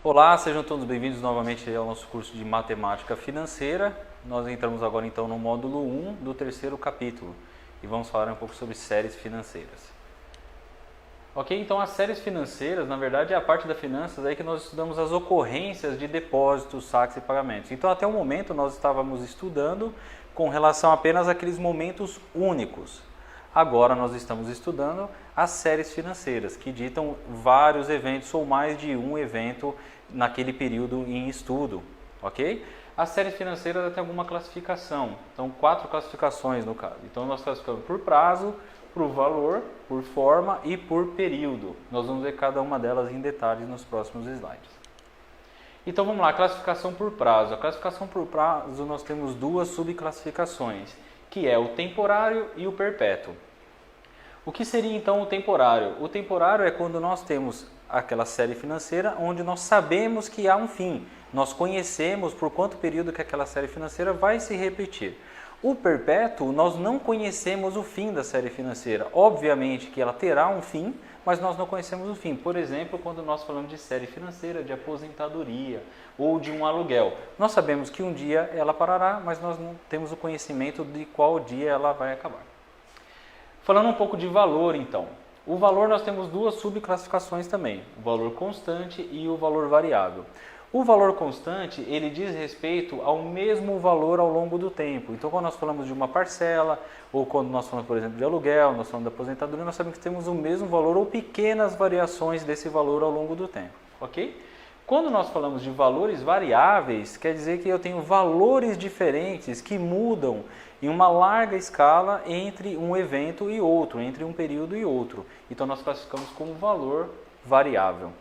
Olá, sejam todos bem-vindos novamente ao nosso curso de Matemática Financeira. Nós entramos agora então no módulo 1 do terceiro capítulo e vamos falar um pouco sobre séries financeiras. Ok, então as séries financeiras, na verdade, é a parte da finanças aí que nós estudamos as ocorrências de depósitos, saques e pagamentos. Então até o momento nós estávamos estudando com relação apenas àqueles momentos únicos. Agora nós estamos estudando as séries financeiras, que ditam vários eventos ou mais de um evento naquele período em estudo, ok? As séries financeiras têm alguma classificação, então 4 classificações no caso. Então nós classificamos por prazo, por valor, por forma e por período. Nós vamos ver cada uma delas em detalhes nos próximos slides. Então vamos lá, classificação por prazo. A classificação por prazo nós temos duas subclassificações, que é o temporário e o perpétuo. O que seria então o temporário? O temporário é quando nós temos aquela série financeira onde nós sabemos que há um fim. Nós conhecemos por quanto período que aquela série financeira vai se repetir. O perpétuo, nós não conhecemos o fim da série financeira. Obviamente que ela terá um fim, mas nós não conhecemos o fim. Por exemplo, quando nós falamos de série financeira, de aposentadoria ou de um aluguel. Nós sabemos que um dia ela parará, mas nós não temos o conhecimento de qual dia ela vai acabar. Falando um pouco de valor, então. O valor nós temos duas subclassificações também, o valor constante e o valor variável. O valor constante, ele diz respeito ao mesmo valor ao longo do tempo. Então, quando nós falamos de uma parcela, ou quando nós falamos, por exemplo, de aluguel, nós falamos de aposentadoria, nós sabemos que temos o mesmo valor ou pequenas variações desse valor ao longo do tempo, ok? Quando nós falamos de valores variáveis, quer dizer que eu tenho valores diferentes que mudam em uma larga escala entre um evento e outro, entre um período e outro. Então nós classificamos como valor variável.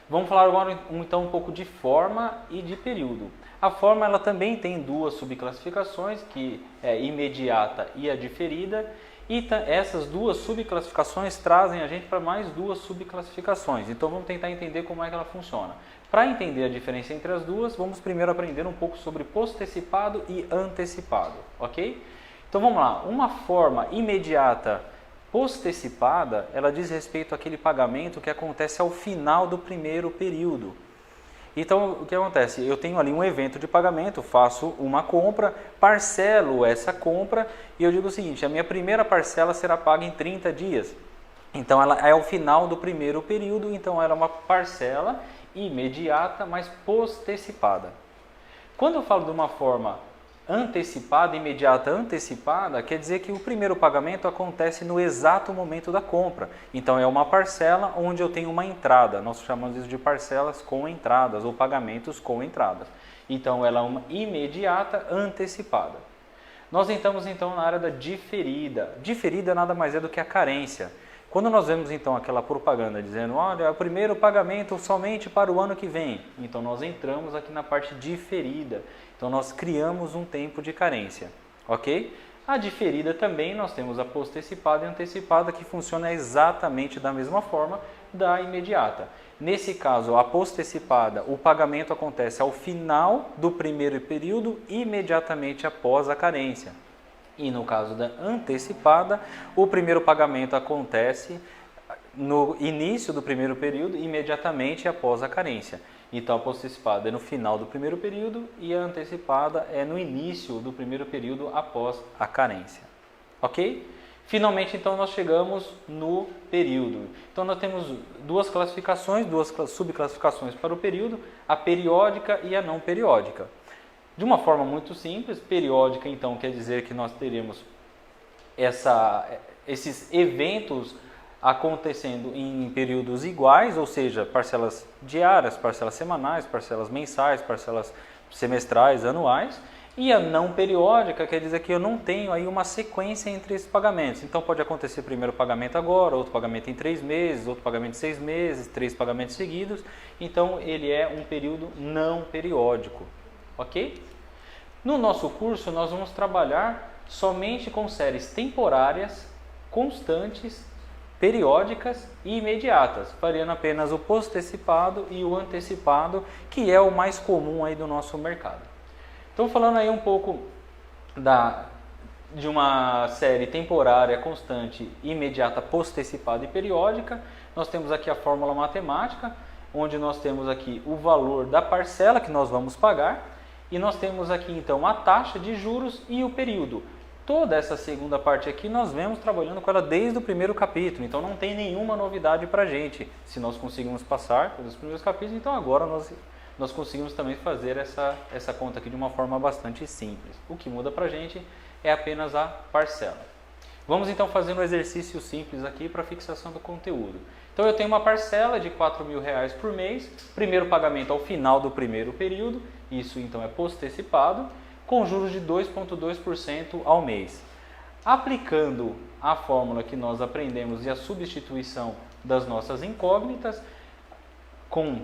Vamos falar agora então um pouco de forma e de período. A forma ela também tem duas subclassificações, que é imediata e a diferida. E essas duas subclassificações trazem a gente para mais duas subclassificações. Então vamos tentar entender como é que ela funciona. Para entender a diferença entre as duas, vamos primeiro aprender um pouco sobre postecipado e antecipado, ok? Então vamos lá, uma forma imediata postecipada, ela diz respeito àquele pagamento que acontece ao final do primeiro período. Então, o que acontece? Eu tenho ali um evento de pagamento, faço uma compra, parcelo essa compra e eu digo o seguinte, a minha primeira parcela será paga em 30 dias. Então, ela é ao final do primeiro período, então ela é uma parcela imediata, mas postecipada. Quando eu falo de uma forma antecipada, imediata, antecipada, quer dizer que o primeiro pagamento acontece no exato momento da compra. Então é uma parcela onde eu tenho uma entrada. Nós chamamos isso de parcelas com entradas ou pagamentos com entradas. Então ela é uma imediata, antecipada. Nós entramos então na área da diferida. Diferida nada mais é do que a carência. Quando nós vemos então aquela propaganda dizendo, olha, é o primeiro pagamento somente para o ano que vem. Então nós entramos aqui na parte diferida. Então nós criamos um tempo de carência, ok? A diferida também nós temos a postecipada e antecipada que funciona exatamente da mesma forma da imediata. Nesse caso, a postecipada, o pagamento acontece ao final do primeiro período, imediatamente após a carência. E no caso da antecipada, o primeiro pagamento acontece no início do primeiro período, imediatamente após a carência. Então a postecipada é no final do primeiro período e a antecipada é no início do primeiro período após a carência. Ok? Finalmente então nós chegamos no período. Então nós temos duas classificações, duas subclassificações para o período, a periódica e a não periódica. De uma forma muito simples, periódica então quer dizer que nós teremos esses eventos acontecendo em períodos iguais, ou seja, parcelas diárias, parcelas semanais, parcelas mensais, parcelas semestrais, anuais. E a não periódica quer dizer que eu não tenho aí uma sequência entre esses pagamentos. Então pode acontecer primeiro pagamento agora, outro pagamento em 3 meses, outro pagamento em 6 meses, 3 pagamentos seguidos. Então ele é um período não periódico, ok? No nosso curso nós vamos trabalhar somente com séries temporárias, constantes, periódicas e imediatas, variando apenas o postecipado e o antecipado, que é o mais comum aí do nosso mercado. Então falando aí um pouco de uma série temporária, constante, imediata, postecipada e periódica, nós temos aqui a fórmula matemática. onde nós temos aqui o valor da parcela que nós vamos pagar e nós temos aqui então a taxa de juros e o período. Toda essa segunda parte aqui nós vemos trabalhando com ela desde o primeiro capítulo, então não tem nenhuma novidade para a gente. Se nós conseguimos passar pelos primeiros capítulos, então agora nós conseguimos também fazer essa conta aqui de uma forma bastante simples. O que muda para a gente é apenas a parcela. Vamos então fazer um exercício simples aqui para fixação do conteúdo. Então eu tenho uma parcela de R$4.000 por mês, primeiro pagamento ao final do primeiro período, isso então é postecipado, com juros de 2,2% ao mês. Aplicando a fórmula que nós aprendemos e a substituição das nossas incógnitas, com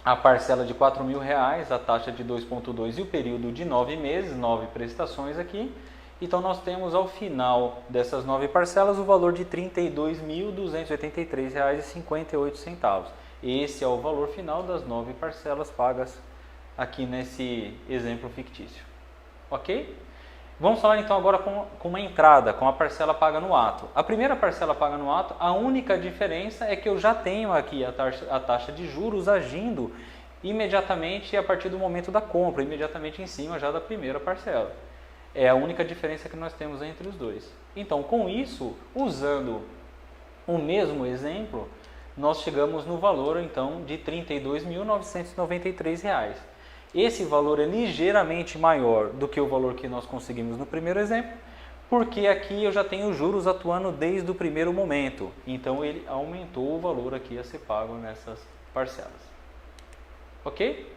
a parcela de R$4.000, a taxa de 2,2% e o período de 9 meses, 9 prestações aqui, então nós temos ao final dessas 9 parcelas o valor de R$ 32.283,58. Esse é o valor final das 9 parcelas pagas aqui nesse exemplo fictício. Ok? Vamos falar então agora com uma entrada, com a parcela paga no ato. A primeira parcela paga no ato, a única diferença é que eu já tenho aqui a taxa de juros agindo imediatamente a partir do momento da compra, imediatamente em cima já da primeira parcela. É a única diferença que nós temos entre os dois. Então, com isso, usando o mesmo exemplo, nós chegamos no valor então de R$ 32.993. Esse valor é ligeiramente maior do que o valor que nós conseguimos no primeiro exemplo, porque aqui eu já tenho juros atuando desde o primeiro momento. Então, ele aumentou o valor aqui a ser pago nessas parcelas. Ok?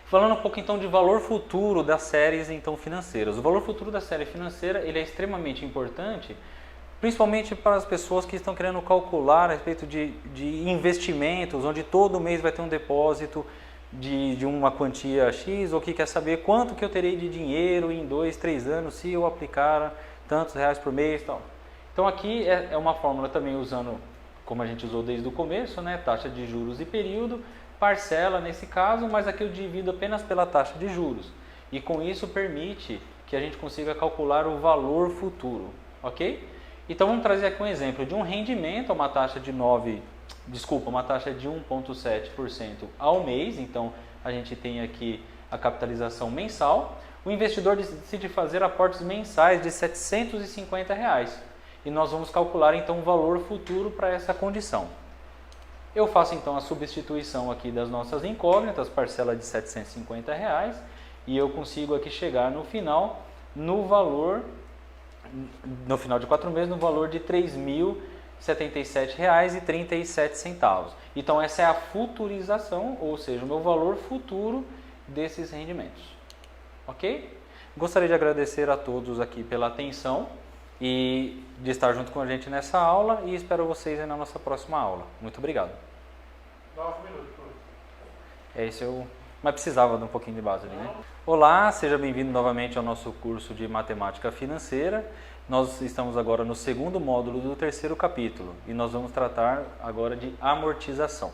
Falando um pouco então de valor futuro das séries então financeiras. O valor futuro da série financeira ele é extremamente importante, principalmente para as pessoas que estão querendo calcular a respeito de investimentos, onde todo mês vai ter um depósito de uma quantia X, ou que quer saber quanto que eu terei de dinheiro em 2, 3 anos se eu aplicar tantos reais por mês e tal. Então aqui é uma fórmula também usando, como a gente usou desde o começo, né, taxa de juros e período, parcela nesse caso, mas aqui eu divido apenas pela taxa de juros. E com isso permite que a gente consiga calcular o valor futuro, ok? Então vamos trazer aqui um exemplo de um rendimento, uma taxa de 1,7% ao mês. Então a gente tem aqui a capitalização mensal. O investidor decide fazer aportes mensais de R$ 750. E nós vamos calcular então o valor futuro para essa condição. Eu faço então a substituição aqui das nossas incógnitas, parcela de R$ 750, e eu consigo aqui chegar no final, no final de 4 meses, no valor de R$ 3.077,37. Então essa é a futurização, ou seja, o meu valor futuro desses rendimentos. Ok? Gostaria de agradecer a todos aqui pela atenção e de estar junto com a gente nessa aula, e espero vocês na nossa próxima aula. Muito obrigado. 9 minutos. Mas precisava de um pouquinho de base ali, né? Olá, seja bem-vindo novamente ao nosso curso de Matemática Financeira. Nós estamos agora no segundo módulo do terceiro capítulo e nós vamos tratar agora de amortização.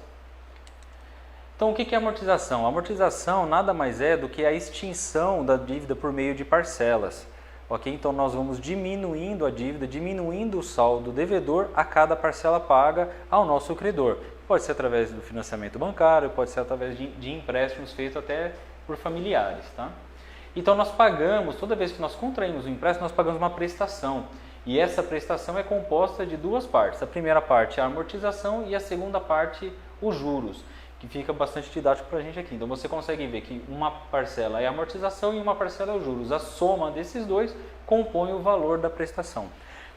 Então, o que é amortização? A amortização nada mais é do que a extinção da dívida por meio de parcelas. Ok? Então nós vamos diminuindo a dívida, diminuindo o saldo devedor a cada parcela paga ao nosso credor. Pode ser através do financiamento bancário, pode ser através de empréstimos feitos até por familiares. Tá? Então nós pagamos, toda vez que nós contraímos um empréstimo, nós pagamos uma prestação. E essa prestação é composta de duas partes. A primeira parte é a amortização e a segunda parte os juros, que fica bastante didático para a gente aqui. Então você consegue ver que uma parcela é a amortização e uma parcela é os juros. A soma desses dois compõe o valor da prestação.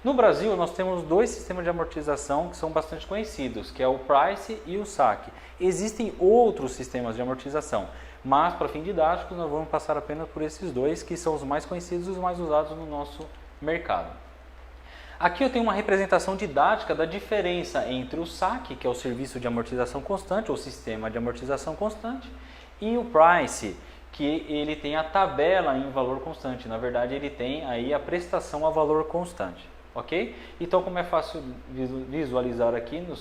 No Brasil nós temos dois sistemas de amortização que são bastante conhecidos, que é o Price e o SAC. Existem outros sistemas de amortização, mas para fim didático nós vamos passar apenas por esses dois, que são os mais conhecidos e os mais usados no nosso mercado. Aqui eu tenho uma representação didática da diferença entre o SAC, que é o Serviço de Amortização Constante, ou Sistema de Amortização Constante, e o Price, que ele tem a tabela em valor constante. Na verdade, ele tem aí a prestação a valor constante. Ok? Então, como é fácil visualizar aqui no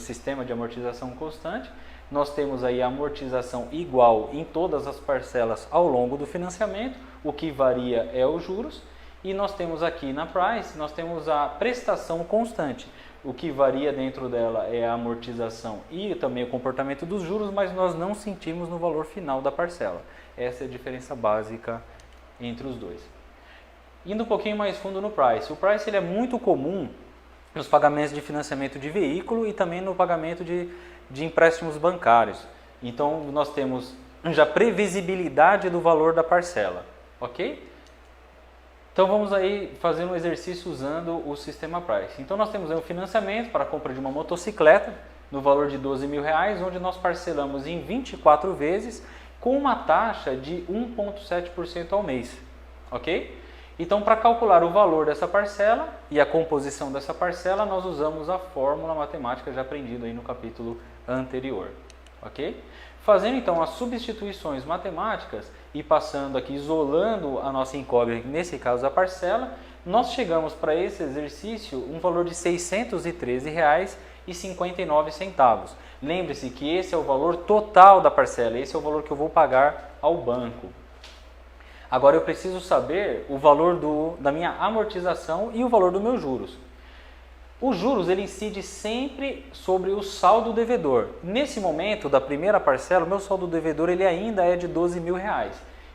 Sistema de Amortização Constante, nós temos aí a amortização igual em todas as parcelas ao longo do financiamento, o que varia é os juros. E nós temos aqui na Price, nós temos a prestação constante. O que varia dentro dela é a amortização e também o comportamento dos juros, mas nós não sentimos no valor final da parcela. Essa é a diferença básica entre os dois. Indo um pouquinho mais fundo no price. O price ele é muito comum nos pagamentos de financiamento de veículo e também no pagamento de empréstimos bancários. Então nós temos já previsibilidade do valor da parcela, ok? Então vamos aí fazer um exercício usando o sistema price. Então nós temos aí um financiamento para a compra de uma motocicleta no valor de R$12.000, onde nós parcelamos em 24 vezes com uma taxa de 1,7% ao mês, ok? Então para calcular o valor dessa parcela e a composição dessa parcela, nós usamos a fórmula matemática já aprendida aí no capítulo anterior, ok? Fazendo então as substituições matemáticas e passando aqui, isolando a nossa incógnita, nesse caso a parcela, nós chegamos para esse exercício um valor de R$ 613,59. Lembre-se que esse é o valor total da parcela, esse é o valor que eu vou pagar ao banco. Agora eu preciso saber o valor da minha amortização e o valor dos meus juros. Os juros ele incide sempre sobre o saldo devedor. Nesse momento da primeira parcela, o meu saldo devedor ele ainda é de R$12.000.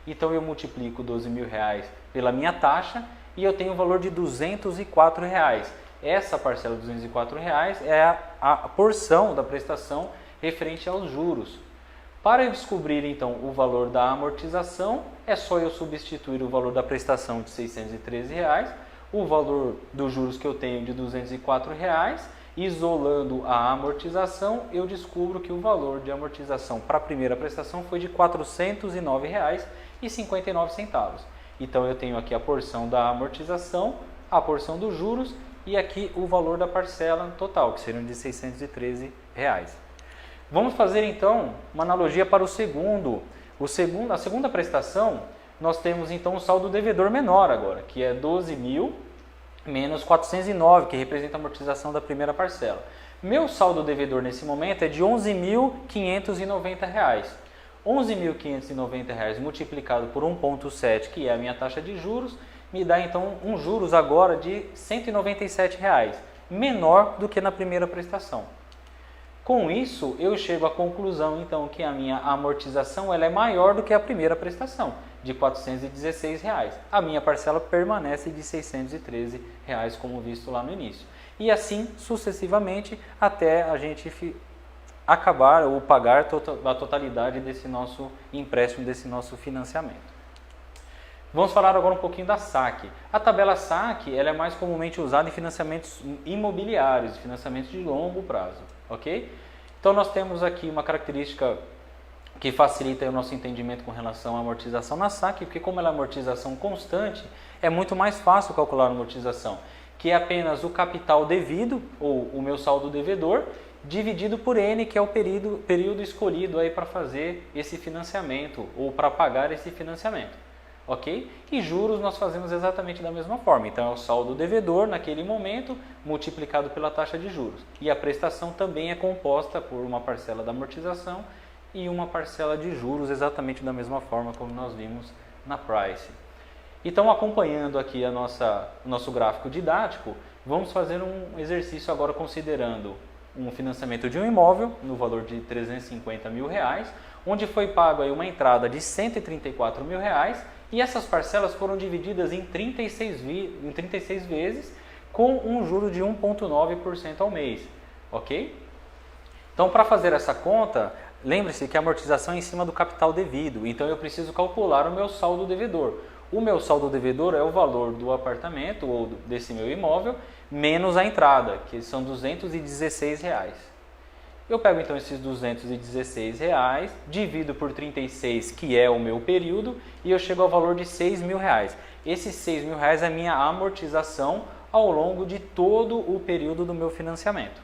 Então eu multiplico R$12.000 pela minha taxa e eu tenho o valor de R$204. Essa parcela de R$204 é a porção da prestação referente aos juros. Para eu descobrir então o valor da amortização, é só eu substituir o valor da prestação de R$ 613, o valor dos juros que eu tenho de R$ 204, isolando a amortização, eu descubro que o valor de amortização para a primeira prestação foi de R$ 409,59. Então eu tenho aqui a porção da amortização, a porção dos juros e aqui o valor da parcela total, que seriam de R$ 613. Vamos fazer então uma analogia para a segunda prestação. Nós temos então um saldo devedor menor agora, que é 12.000 menos 409, que representa a amortização da primeira parcela. Meu saldo devedor nesse momento é de R$ 11.590. R$ 11.590 multiplicado por 1,7, que é a minha taxa de juros, me dá então um juros agora de R$ 197, menor do que na primeira prestação. Com isso, eu chego à conclusão então que a minha amortização ela é maior do que a primeira prestação, de R$ 416. A minha parcela permanece de R$ 613, como visto lá no início. E assim sucessivamente até a gente acabar ou pagar a totalidade desse nosso empréstimo, desse nosso financiamento. Vamos falar agora um pouquinho da SAC. A tabela SAC ela é mais comumente usada em financiamentos imobiliários, financiamentos de longo prazo, ok? Então nós temos aqui uma característica que facilita o nosso entendimento com relação à amortização na SAC, porque como ela é amortização constante, é muito mais fácil calcular a amortização, que é apenas o capital devido, ou o meu saldo devedor, dividido por N, que é o período escolhido aí para fazer esse financiamento, ou para pagar esse financiamento. Ok? E juros nós fazemos exatamente da mesma forma. Então é o saldo devedor naquele momento multiplicado pela taxa de juros. E a prestação também é composta por uma parcela da amortização e uma parcela de juros exatamente da mesma forma como nós vimos na price. Então acompanhando aqui o nosso gráfico didático, vamos fazer um exercício agora considerando um financiamento de um imóvel no valor de R$ 350 mil, onde foi pago aí uma entrada de R$ 134 mil e essas parcelas foram divididas em 36 vezes com um juro de 1,9% ao mês, ok? Então para fazer essa conta, lembre-se que a amortização é em cima do capital devido, então eu preciso calcular o meu saldo devedor. O meu saldo devedor é o valor do apartamento ou desse meu imóvel menos a entrada, que são R$ 216. Eu pego então esses R$ 216, divido por 36, que é o meu período, e eu chego ao valor de R$ 6.000. Esses R$ 6.000 é a minha amortização ao longo de todo o período do meu financiamento.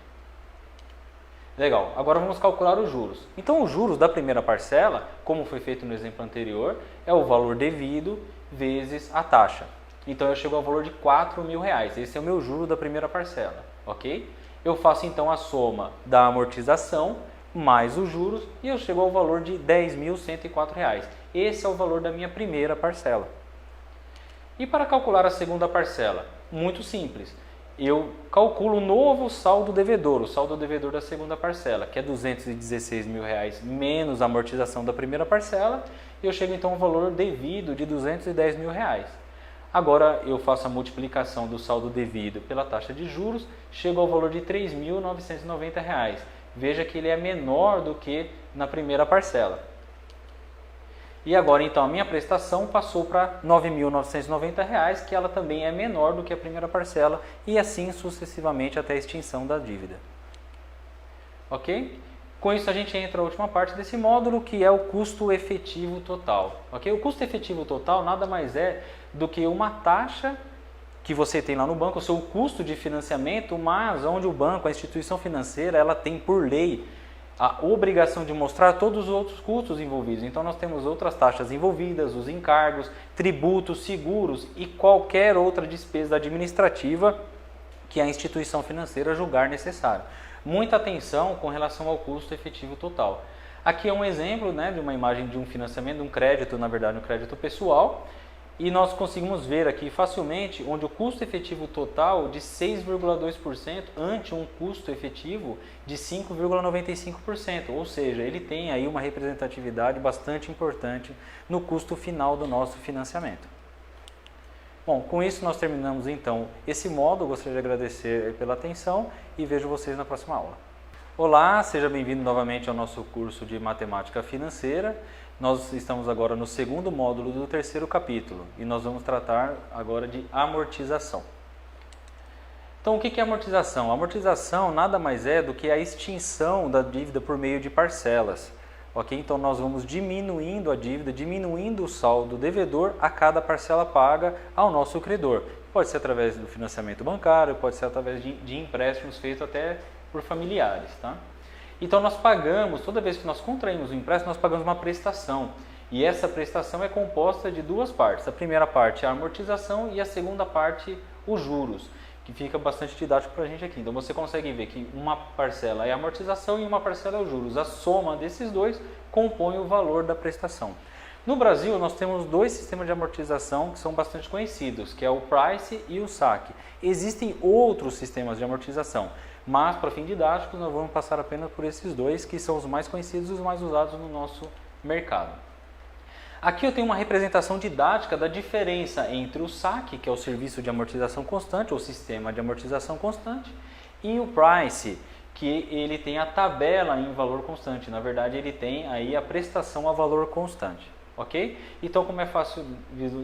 Legal, agora vamos calcular os juros. Então os juros da primeira parcela, como foi feito no exemplo anterior, é o valor devido vezes a taxa. Então eu chego ao valor de R$ 4.000, esse é o meu juro da primeira parcela, ok? Eu faço então a soma da amortização mais os juros e eu chego ao valor de R$ 10.104. Esse é o valor da minha primeira parcela. E para calcular a segunda parcela? Muito simples. eu calculo o novo saldo devedor, o saldo devedor da segunda parcela, que é R$216 mil menos a amortização da primeira parcela, e eu chego então ao valor devido de R$210 mil. Agora eu faço a multiplicação do saldo devido pela taxa de juros, chego ao valor de R$3.990. Veja que ele é menor do que na primeira parcela. E agora então a minha prestação passou para R$9.990, que ela também é menor do que a primeira parcela, e assim sucessivamente até a extinção da dívida. Ok? Com isso a gente entra na última parte desse módulo, que é o custo efetivo total. Ok? O custo efetivo total nada mais é do que uma taxa que você tem lá no banco, o seu custo de financiamento, mas onde o banco, a instituição financeira, ela tem por lei a obrigação de mostrar todos os outros custos envolvidos. Então nós temos outras taxas envolvidas, os encargos, tributos, seguros e qualquer outra despesa administrativa que a instituição financeira julgar necessário. Muita atenção com relação ao custo efetivo total. Aqui é um exemplo, né, de uma imagem de um financiamento, de um crédito, na verdade um crédito pessoal, e nós conseguimos ver aqui facilmente onde o custo efetivo total de 6,2% ante um custo efetivo de 5,95%, ou seja, ele tem aí uma representatividade bastante importante no custo final do nosso financiamento. Bom, com isso nós terminamos então esse módulo, gostaria de agradecer pela atenção e vejo vocês na próxima aula. Olá, seja bem-vindo novamente ao nosso curso de Matemática Financeira. Nós estamos agora no segundo módulo do terceiro capítulo e nós vamos tratar agora de amortização. Então, o que é amortização? A amortização nada mais é do que a extinção da dívida por meio de parcelas. Ok? Então, nós vamos diminuindo a dívida, diminuindo o saldo devedor a cada parcela paga ao nosso credor. Pode ser através do financiamento bancário, pode ser através de empréstimos feitos até por familiares, tá? Então nós pagamos, toda vez que nós contraímos um empréstimo, nós pagamos uma prestação. E essa prestação é composta de duas partes. A primeira parte é a amortização e a segunda parte, os juros, que fica bastante didático para a gente aqui. Então você consegue ver que uma parcela é a amortização e uma parcela é os juros. A soma desses dois compõe o valor da prestação. No Brasil, nós temos dois sistemas de amortização que são bastante conhecidos, que é o Price e o SAC. Existem outros sistemas de amortização, mas para fim didático nós vamos passar apenas por esses dois, que são os mais conhecidos e os mais usados no nosso mercado. Aqui eu tenho uma representação didática da diferença entre o SAC, que é o serviço de amortização constante, ou sistema de amortização constante, e o Price, que ele tem a tabela em valor constante. Na verdade, ele tem aí a prestação a valor constante. Ok? Então, como é fácil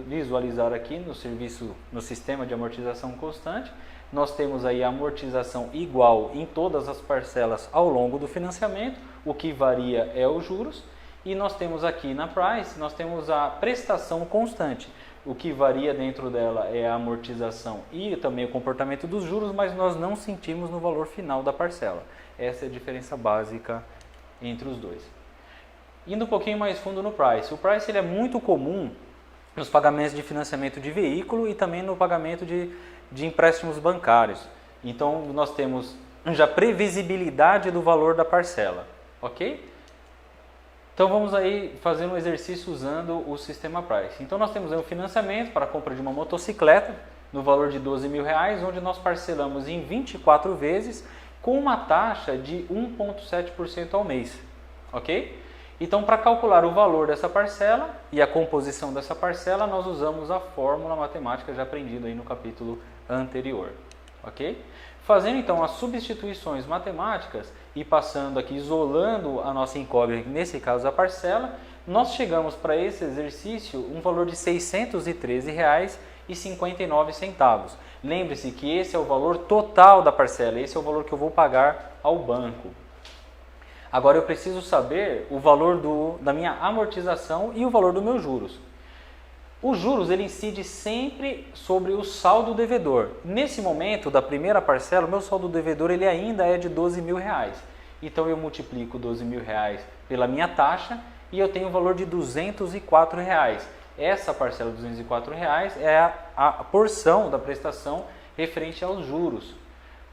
visualizar aqui no sistema de amortização constante, nós temos aí a amortização igual em todas as parcelas ao longo do financiamento, o que varia é os juros, e nós temos aqui na Price, nós temos a prestação constante, o que varia dentro dela é a amortização e também o comportamento dos juros, mas nós não sentimos no valor final da parcela. Essa é a diferença básica entre os dois. Indo um pouquinho mais fundo no Price. O Price ele é muito comum nos pagamentos de financiamento de veículo e também no pagamento de empréstimos bancários. Então, nós temos já previsibilidade do valor da parcela, ok? Então, vamos aí fazer um exercício usando o sistema Price. Então, nós temos aí um financiamento para a compra de uma motocicleta no valor de R$12 mil, onde nós parcelamos em 24 vezes com uma taxa de 1,7% ao mês, ok? Então, para calcular o valor dessa parcela e a composição dessa parcela, nós usamos a fórmula matemática já aprendida aí no capítulo anterior, ok? Fazendo então as substituições matemáticas e passando aqui, isolando a nossa incógnita, nesse caso a parcela, nós chegamos para esse exercício um valor de R$ 613,59. Lembre-se que esse é o valor total da parcela, esse é o valor que eu vou pagar ao banco. Agora eu preciso saber o valor da minha amortização e o valor dos meus juros. Os juros ele incide sempre sobre o saldo devedor. Nesse momento da primeira parcela, o meu saldo devedor ele ainda é de R$12 mil. Então eu multiplico R$12 mil pela minha taxa e eu tenho o valor de R$ 204. Essa parcela de R$ 204 é a porção da prestação referente aos juros.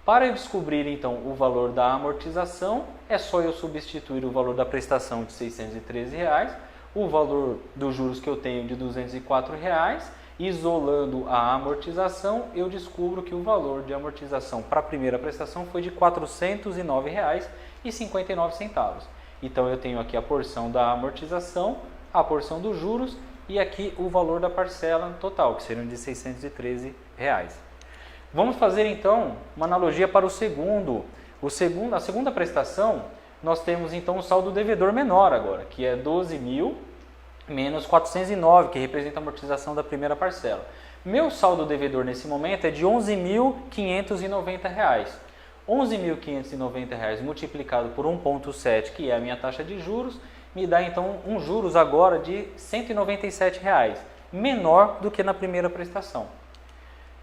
Para eu descobrir então o valor da amortização, é só eu substituir o valor da prestação de R$ 613, o valor dos juros que eu tenho de R$ 204 Isolando a amortização, eu descubro que o valor de amortização para a primeira prestação foi de R$ 409,59. Então eu tenho aqui a porção da amortização, a porção dos juros e aqui o valor da parcela total, que seriam de R$ 613. Vamos fazer então uma analogia para a segunda prestação. Nós temos então um saldo devedor menor agora, que é 12.000 menos 409, que representa a amortização da primeira parcela. Meu saldo devedor nesse momento é de R$ 11.590. R$ 11.590 multiplicado por 1,7, que é a minha taxa de juros, me dá então um juros agora de R$ 197, menor do que na primeira prestação.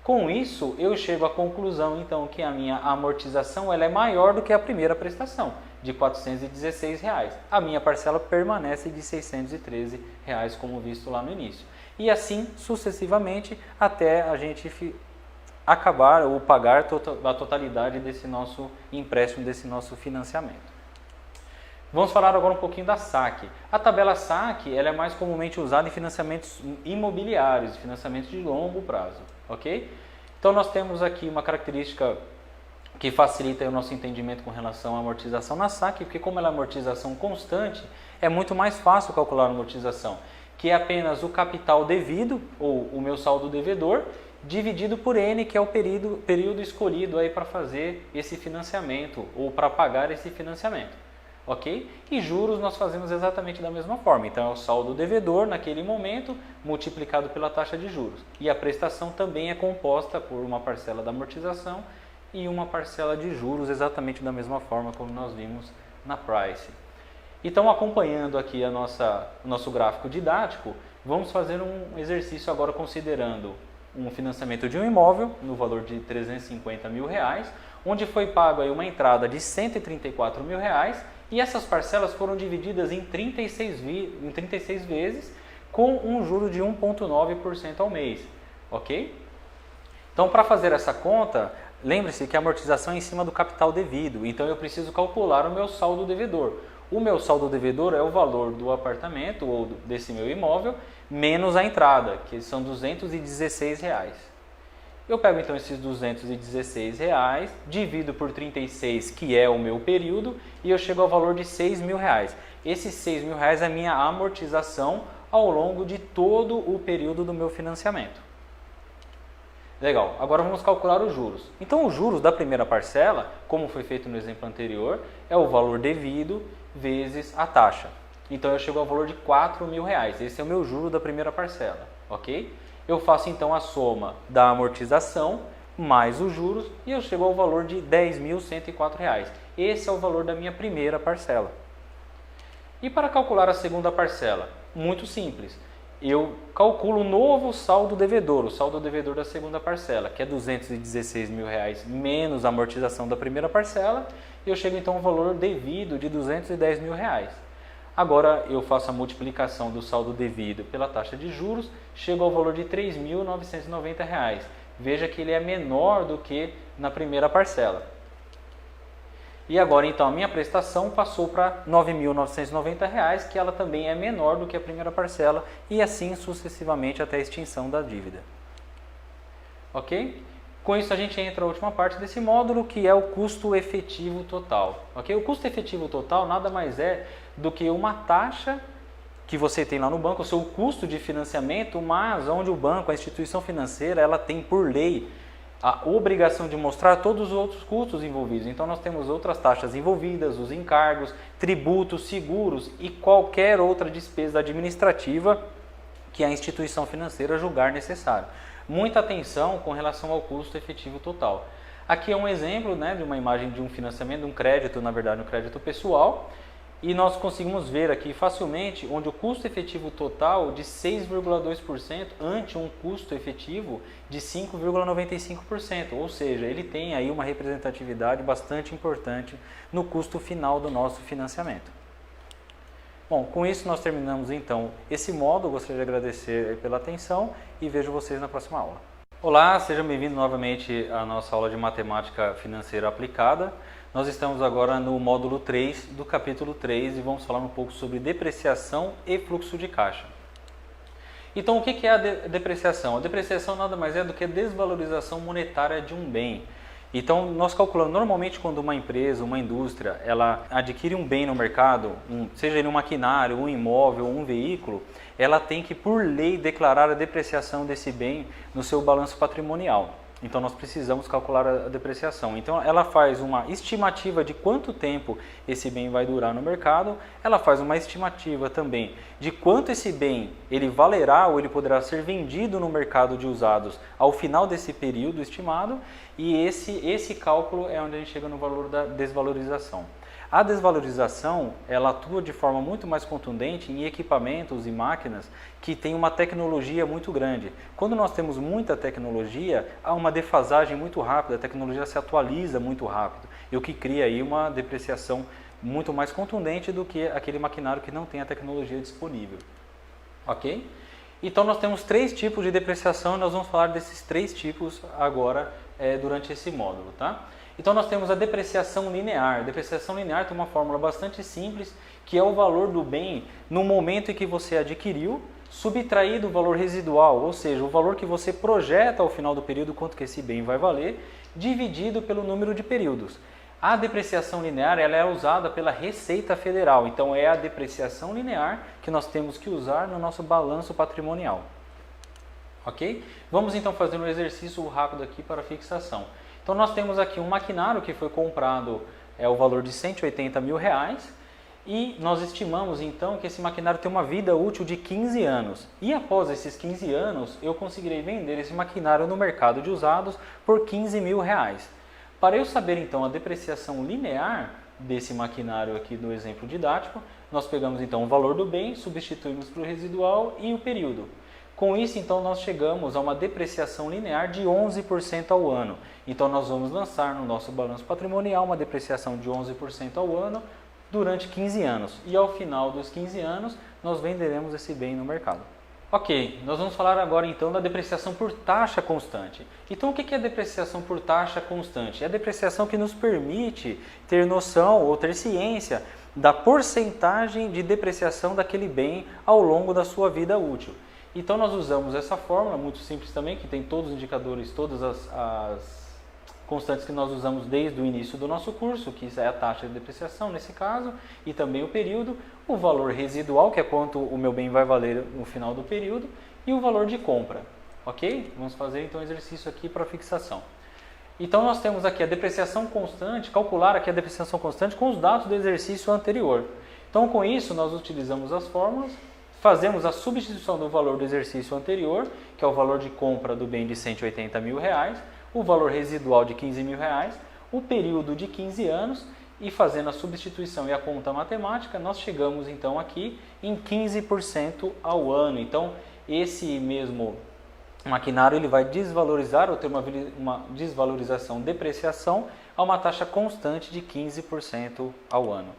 Com isso, eu chego à conclusão então que a minha amortização ela é maior do que a primeira prestação, de R$ 416. A minha parcela permanece de R$ 613, como visto lá no início. E assim sucessivamente até a gente acabar ou pagar a totalidade desse nosso empréstimo, desse nosso financiamento. Vamos falar agora um pouquinho da SAC. A tabela SAC ela é mais comumente usada em financiamentos imobiliários, financiamentos de longo prazo, ok? Então nós temos aqui uma característica que facilita o nosso entendimento com relação à amortização na SAC, porque como ela é amortização constante, é muito mais fácil calcular a amortização, que é apenas o capital devido, ou o meu saldo devedor, dividido por N, que é o período escolhido aí para fazer esse financiamento, ou para pagar esse financiamento. Ok? E juros nós fazemos exatamente da mesma forma. Então é o saldo devedor naquele momento multiplicado pela taxa de juros. E a prestação também é composta por uma parcela da amortização e uma parcela de juros exatamente da mesma forma como nós vimos na Price. Então, acompanhando aqui o nosso gráfico didático, vamos fazer um exercício agora considerando um financiamento de um imóvel no valor de R$ 350 mil, onde foi pago aí uma entrada de R$ 134 mil e essas parcelas foram divididas em 36 vezes com um juro de 1,9% ao mês, ok? Então, para fazer essa conta, lembre-se que a amortização é em cima do capital devido, então eu preciso calcular o meu saldo devedor. O meu saldo devedor é o valor do apartamento ou desse meu imóvel menos a entrada, que são R$ 216. Eu pego então esses R$ 216, divido por 36, que é o meu período, e eu chego ao valor de R$ 6 mil. Esses R$ 6 mil é a minha amortização ao longo de todo o período do meu financiamento. Legal, agora vamos calcular os juros. Então os juros da primeira parcela, como foi feito no exemplo anterior, é o valor devido vezes a taxa. Então eu chego ao valor de R$ 4 mil. Esse é o meu juro da primeira parcela, ok? Eu faço então a soma da amortização mais os juros e eu chego ao valor de R$ 10.104. Esse é o valor da minha primeira parcela. E para calcular a segunda parcela? Muito simples. Eu calculo o novo saldo devedor, o saldo devedor da segunda parcela, que é R$ 216 mil menos a amortização da primeira parcela, e eu chego então ao valor devido de R$ 210 mil. Agora eu faço a multiplicação do saldo devido pela taxa de juros, chego ao valor de R$ 3.990. Veja que ele é menor do que na primeira parcela. E agora então a minha prestação passou para R$ 9.990, que ela também é menor do que a primeira parcela, e assim sucessivamente até a extinção da dívida. Ok? Com isso a gente entra na última parte desse módulo, que é o custo efetivo total. Ok? O custo efetivo total nada mais é do que uma taxa que você tem lá no banco, o seu custo de financiamento, mas onde o banco, a instituição financeira, ela tem por lei a obrigação de mostrar todos os outros custos envolvidos. Então nós temos outras taxas envolvidas, os encargos, tributos, seguros e qualquer outra despesa administrativa que a instituição financeira julgar necessário. Muita atenção com relação ao custo efetivo total. Aqui é um exemplo, né, de uma imagem de um financiamento, de um crédito, na verdade um crédito pessoal, e nós conseguimos ver aqui facilmente onde o custo efetivo total de 6,2% ante um custo efetivo de 5,95%, ou seja, ele tem aí uma representatividade bastante importante no custo final do nosso financiamento. Bom, com isso nós terminamos então esse módulo. Gostaria de agradecer pela atenção e vejo vocês na próxima aula. Olá, sejam bem-vindos novamente à nossa aula de Matemática Financeira Aplicada. Nós estamos agora no módulo 3 do capítulo 3 e vamos falar um pouco sobre depreciação e fluxo de caixa. Então, o que é a depreciação? A depreciação nada mais é do que a desvalorização monetária de um bem. Então, nós calculamos, normalmente quando uma empresa, uma indústria, ela adquire um bem no mercado, seja ele um maquinário, um imóvel, um veículo, ela tem que, por lei, declarar a depreciação desse bem no seu balanço patrimonial. Então, nós precisamos calcular a depreciação. Então, ela faz uma estimativa de quanto tempo esse bem vai durar no mercado, ela faz uma estimativa também de quanto esse bem ele valerá ou ele poderá ser vendido no mercado de usados ao final desse período estimado, e esse cálculo é onde a gente chega no valor da desvalorização. A desvalorização, ela atua de forma muito mais contundente em equipamentos e máquinas que têm uma tecnologia muito grande. Quando nós temos muita tecnologia, há uma defasagem muito rápida, a tecnologia se atualiza muito rápido, e o que cria aí uma depreciação muito mais contundente do que aquele maquinário que não tem a tecnologia disponível. Ok? Então nós temos 3 tipos de depreciação e nós vamos falar desses 3 tipos agora durante esse módulo, tá? Então nós temos a depreciação linear. A depreciação linear tem uma fórmula bastante simples, que é o valor do bem no momento em que você adquiriu, subtraído o valor residual, ou seja, o valor que você projeta ao final do período, quanto que esse bem vai valer, dividido pelo número de períodos. A depreciação linear ela é usada pela Receita Federal, então é a depreciação linear que nós temos que usar no nosso balanço patrimonial. Ok? Vamos então fazer um exercício rápido aqui para fixação. Então nós temos aqui um maquinário que foi comprado o valor de R$180 mil, e nós estimamos então que esse maquinário tem uma vida útil de 15 anos. E após esses 15 anos eu conseguirei vender esse maquinário no mercado de usados por R$15 mil. Para eu saber então a depreciação linear desse maquinário aqui do exemplo didático, nós pegamos então o valor do bem, substituímos para o residual e o período. Com isso, então, nós chegamos a uma depreciação linear de 11% ao ano. Então, nós vamos lançar no nosso balanço patrimonial uma depreciação de 11% ao ano durante 15 anos. E ao final dos 15 anos, nós venderemos esse bem no mercado. Ok, nós vamos falar agora então da depreciação por taxa constante. Então, o que é a depreciação por taxa constante? É a depreciação que nos permite ter noção ou ter ciência da porcentagem de depreciação daquele bem ao longo da sua vida útil. Então nós usamos essa fórmula, muito simples também, que tem todos os indicadores, todas as constantes que nós usamos desde o início do nosso curso, que é a taxa de depreciação nesse caso, e também o período, o valor residual, que é quanto o meu bem vai valer no final do período, e o valor de compra. Ok? Vamos fazer então um exercício aqui para fixação. Então nós temos aqui a depreciação constante, calcular aqui a depreciação constante com os dados do exercício anterior. Então com isso nós utilizamos as fórmulas, fazemos a substituição do valor do exercício anterior, que é o valor de compra do bem de R$180 mil, o valor residual de R$15 mil, o período de 15 anos, e fazendo a substituição e a conta matemática, nós chegamos então aqui em 15% ao ano. Então esse mesmo maquinário ele vai desvalorizar ou ter uma desvalorização, depreciação, a uma taxa constante de 15% ao ano.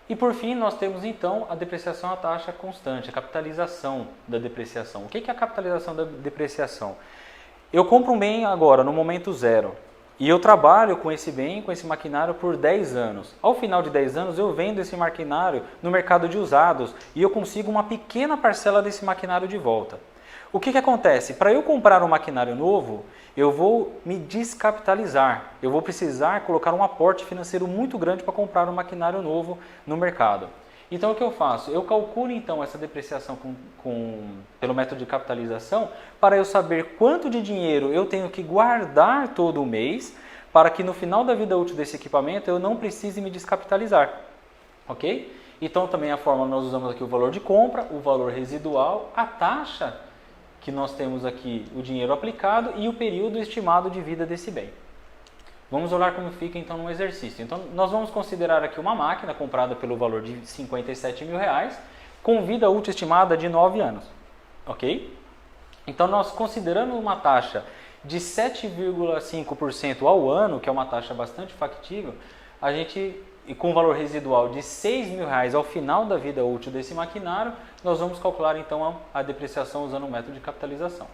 E por fim, nós temos então a depreciação à taxa constante, a capitalização da depreciação. O que é a capitalização da depreciação? Eu compro um bem agora, no momento zero, e eu trabalho com esse bem, com esse maquinário por 10 anos. Ao final de 10 anos, eu vendo esse maquinário no mercado de usados e eu consigo uma pequena parcela desse maquinário de volta. O que acontece? Para eu comprar um maquinário novo, eu vou me descapitalizar. Eu vou precisar colocar um aporte financeiro muito grande para comprar um maquinário novo no mercado. Então o que eu faço? Eu calculo então essa depreciação pelo método de capitalização para eu saber quanto de dinheiro eu tenho que guardar todo mês para que no final da vida útil desse equipamento eu não precise me descapitalizar. Ok? Então também a fórmula nós usamos aqui o valor de compra, o valor residual, a taxa que nós temos aqui o dinheiro aplicado e o período estimado de vida desse bem. Vamos olhar como fica então no exercício. Então nós vamos considerar aqui uma máquina comprada pelo valor de R$57 mil, com vida útil estimada de 9 anos. Ok? Então nós considerando uma taxa de 7,5% ao ano, que é uma taxa bastante factível, e com valor residual de R$6 mil ao final da vida útil desse maquinário, nós vamos calcular então a depreciação usando o método de capitalização.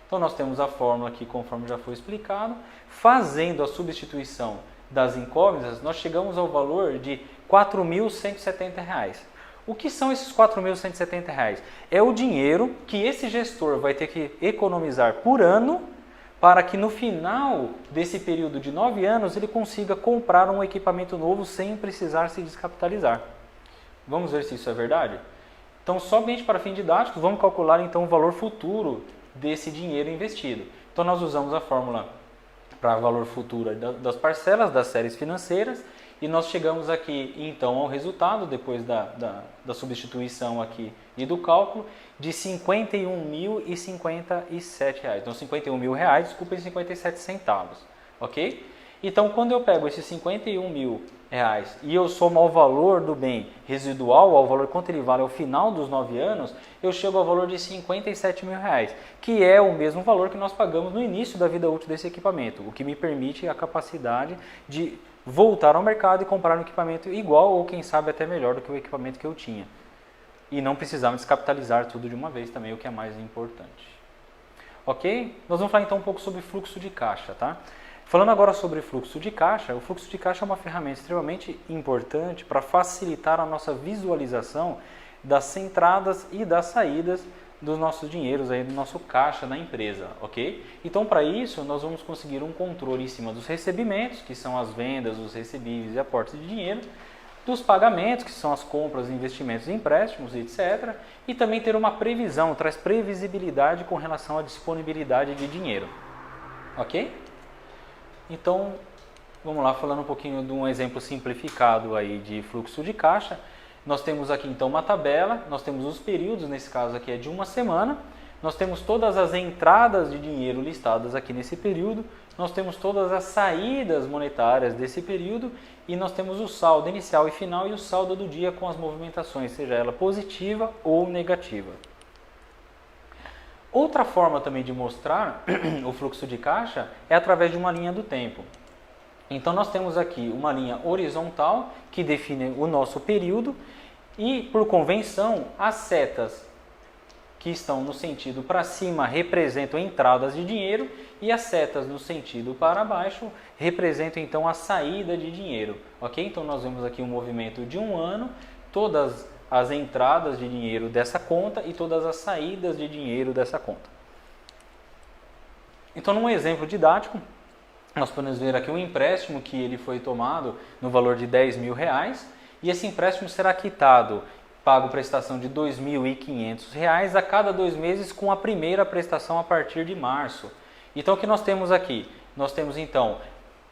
Então nós temos a fórmula aqui conforme já foi explicado. Fazendo a substituição das incógnitas, nós chegamos ao valor de R$4.170. O que são esses R$ 4.170? É o dinheiro que esse gestor vai ter que economizar por ano para que no final desse período de 9 anos ele consiga comprar um equipamento novo sem precisar se descapitalizar. Vamos ver se isso é verdade? Então, somente para fim didático, vamos calcular então o valor futuro desse dinheiro investido. Então, nós usamos a fórmula para valor futuro das parcelas das séries financeiras e nós chegamos aqui então ao resultado, depois da substituição aqui e do cálculo, de R$ 51.057. Então, R$ 51.000, desculpa, e 57 centavos, ok? Então, quando eu pego esses R$ 51.000 e eu somo ao valor do bem residual, ao valor quanto ele vale ao final dos 9 anos, eu chego ao valor de R$ 57.000, que é o mesmo valor que nós pagamos no início da vida útil desse equipamento, o que me permite a capacidade de voltar ao mercado e comprar um equipamento igual ou quem sabe até melhor do que o equipamento que eu tinha. E não precisar me descapitalizar tudo de uma vez também, o que é mais importante. Ok? Nós vamos falar então um pouco sobre fluxo de caixa, tá? Falando agora sobre fluxo de caixa, o fluxo de caixa é uma ferramenta extremamente importante para facilitar a nossa visualização das entradas e das saídas dos nossos dinheiros, aí, do nosso caixa na empresa, ok? Então, para isso, nós vamos conseguir um controle em cima dos recebimentos, que são as vendas, os recebíveis e aportes de dinheiro, dos pagamentos, que são as compras, investimentos e empréstimos, etc. E também ter uma previsão, traz previsibilidade com relação à disponibilidade de dinheiro, ok? Então, vamos lá, falando um pouquinho de um exemplo simplificado aí de fluxo de caixa. Nós temos aqui então uma tabela, nós temos os períodos, nesse caso aqui é de uma semana, nós temos todas as entradas de dinheiro listadas aqui nesse período, nós temos todas as saídas monetárias desse período e nós temos o saldo inicial e final e o saldo do dia com as movimentações, seja ela positiva ou negativa. Outra forma também de mostrar o fluxo de caixa é através de uma linha do tempo. Então nós temos aqui uma linha horizontal que define o nosso período e, por convenção, as setas que estão no sentido para cima representam entradas de dinheiro e as setas no sentido para baixo representam então a saída de dinheiro, ok? Então nós vemos aqui um movimento de um ano, todas as entradas de dinheiro dessa conta e todas as saídas de dinheiro dessa conta. Então, num exemplo didático, nós podemos ver aqui um empréstimo que ele foi tomado no valor de R$10.000 e esse empréstimo será quitado, pago prestação de R$2.500 a cada 2 meses com a primeira prestação a partir de março. Então, o que nós temos aqui? Nós temos então,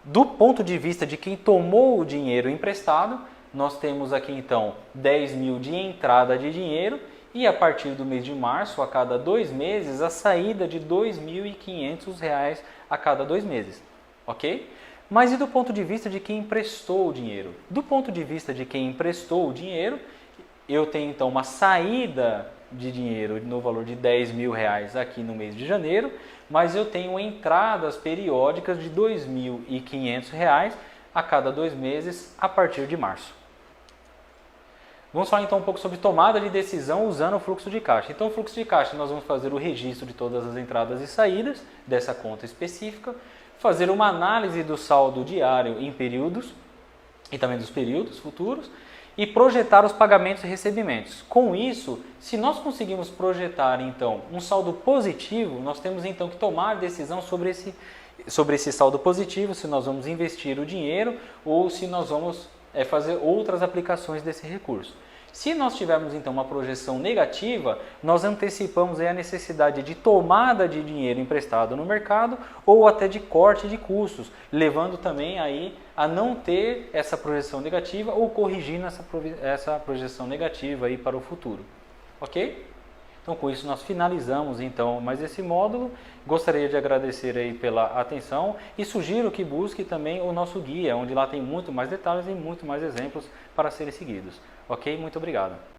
do ponto de vista de quem tomou o dinheiro emprestado, nós temos aqui então 10.000 de entrada de dinheiro e a partir do mês de março, a cada 2 meses, a saída de R$2.500 a cada 2 meses. Ok? Mas e do ponto de vista de quem emprestou o dinheiro? Do ponto de vista de quem emprestou o dinheiro, eu tenho então uma saída de dinheiro no valor de R$10.000 aqui no mês de janeiro, mas eu tenho entradas periódicas de R$2.500 a cada 2 meses a partir de março. Vamos falar então um pouco sobre tomada de decisão usando o fluxo de caixa. Então, o fluxo de caixa, nós vamos fazer o registro de todas as entradas e saídas dessa conta específica, fazer uma análise do saldo diário em períodos e também dos períodos futuros e projetar os pagamentos e recebimentos. Com isso, se nós conseguimos projetar então um saldo positivo, nós temos então que tomar decisão sobre esse saldo positivo, se nós vamos investir o dinheiro ou se nós vamos fazer outras aplicações desse recurso. Se nós tivermos então uma projeção negativa, nós antecipamos aí a necessidade de tomada de dinheiro emprestado no mercado ou até de corte de custos, levando também aí a não ter essa projeção negativa ou corrigindo essa projeção negativa aí para o futuro. Ok? Então, com isso, nós finalizamos então mais esse módulo. Gostaria de agradecer aí pela atenção e sugiro que busque também o nosso guia, onde lá tem muito mais detalhes e muito mais exemplos para serem seguidos. Ok? Muito obrigado.